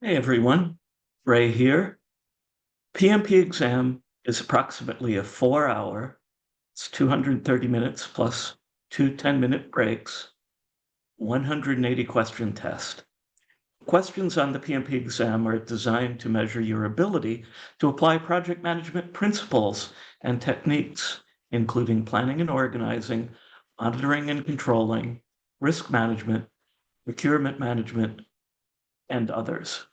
Hey everyone, Ray here. PMP Exam is approximately a 4 hour, it's 230 minutes plus two 10-minute breaks, 180 question test. Questions on the PMP Exam are designed to measure your ability to apply project management principles and techniques, including planning and organizing, monitoring and controlling, risk management, procurement management, and others.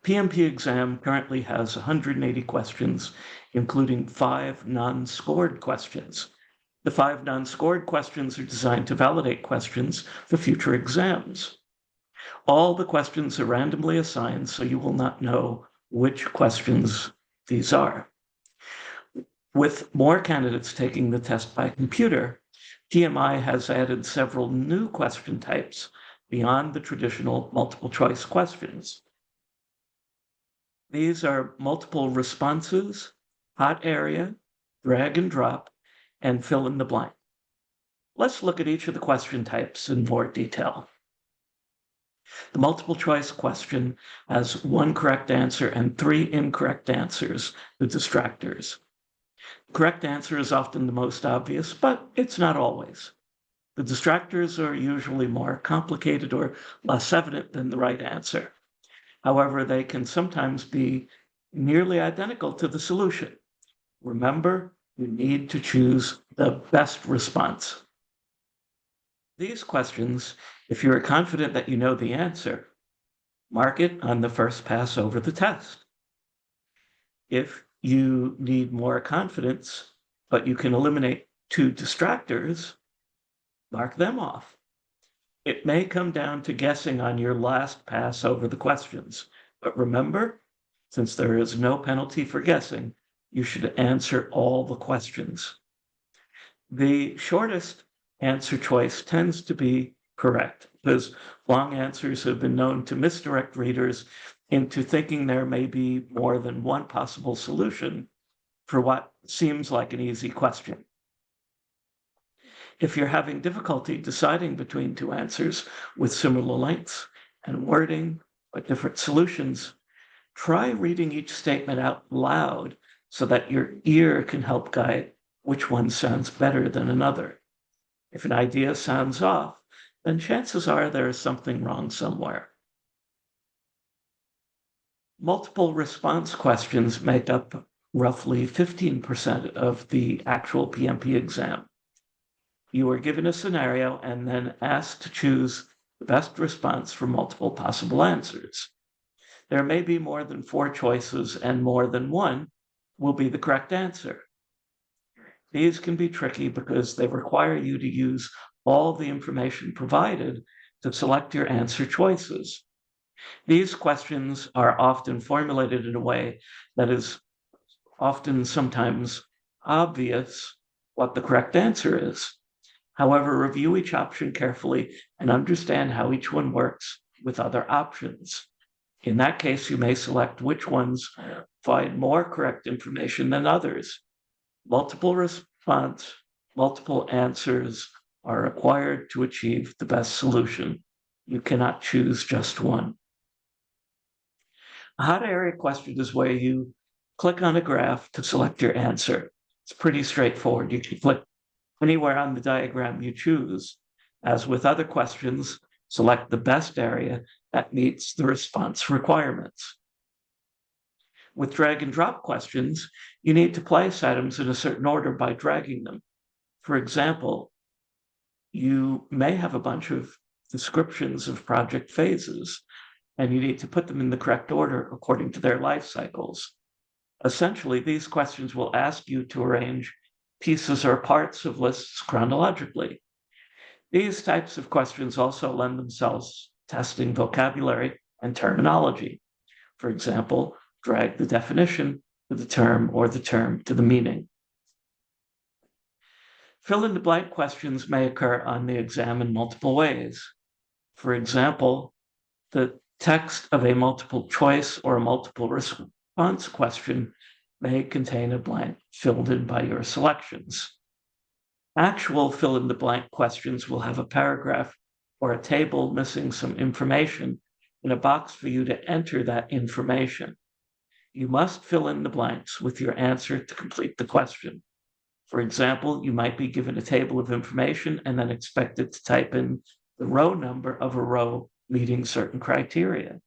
PMP Exam currently has 180 questions, including 5 non-scored questions. The 5 non-scored questions are designed to validate questions for future exams. All the questions are randomly assigned, so you will not know which questions these are. With more candidates taking the test by computer, PMI has added several new question types beyond the traditional multiple choice questions. These are multiple responses, hot area, drag and drop, and fill in the blank. Let's look at each of the question types in more detail. The multiple choice question has 1 correct answer and 3 incorrect answers, the distractors. The correct answer is often the most obvious, but it's not always. The distractors are usually more complicated or less evident than the right answer. However, they can sometimes be nearly identical to the solution. Remember, you need to choose the best response. These questions, if you're confident that you know the answer, mark it on the first pass over the test. If you need more confidence, but you can eliminate 2 distractors, mark them off. It may come down to guessing on your last pass over the questions, but remember, since there is no penalty for guessing, you should answer all the questions. The shortest answer choice tends to be correct because long answers have been known to misdirect readers into thinking there may be more than one possible solution for what seems like an easy question. If you're having difficulty deciding between 2 answers with similar lengths and wording but different solutions, try reading each statement out loud so that your ear can help guide which one sounds better than another. If an idea sounds off, then chances are there is something wrong somewhere. Multiple response questions make up roughly 15% of the actual PMP exam. You are given a scenario and then asked to choose the best response for multiple possible answers. There may be more than 4 choices, and more than one will be the correct answer. These can be tricky because they require you to use all the information provided to select your answer choices. These questions are often formulated in a way that is often sometimes obvious what the correct answer is. However, review each option carefully and understand how each one works with other options. In that case, you may select which ones provide more correct information than others. Multiple response, multiple answers are required to achieve the best solution. You cannot choose just one. A hot area question is where you click on a graph to select your answer. It's pretty straightforward. You can click anywhere on the diagram you choose. As with other questions, select the best area that meets the response requirements. With drag and drop questions, you need to place items in a certain order by dragging them. For example, you may have a bunch of descriptions of project phases, and you need to put them in the correct order according to their life cycles. Essentially, these questions will ask you to arrange pieces or parts of lists chronologically. These types of questions also lend themselves to testing vocabulary and terminology. For example, drag the definition to the term or the term to the meaning. Fill in the blank questions may occur on the exam in multiple ways. For example, the text of a multiple choice or a multiple response question may contain a blank filled in by your selections. Actual fill in the blank questions will have a paragraph or a table missing some information and a box for you to enter that information. You must fill in the blanks with your answer to complete the question. For example, you might be given a table of information and then expected to type in the row number of a row meeting certain criteria.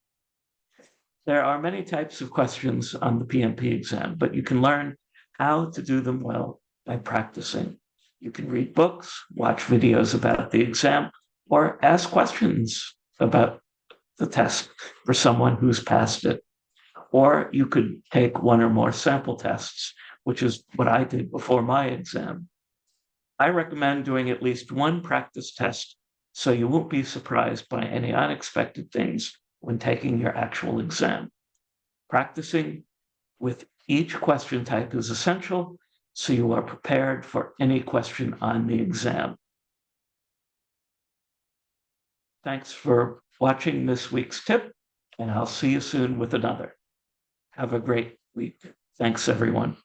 There are many types of questions on the PMP exam, but you can learn how to do them well by practicing. You can read books, watch videos about the exam, or ask questions about the test for someone who's passed it. Or you could take one or more sample tests, which is what I did before my exam. I recommend doing at least one practice test so you won't be surprised by any unexpected things when taking your actual exam. Practicing with each question type is essential so you are prepared for any question on the exam. Thanks for watching this week's tip, and I'll see you soon with another. Have a great week. Thanks, everyone.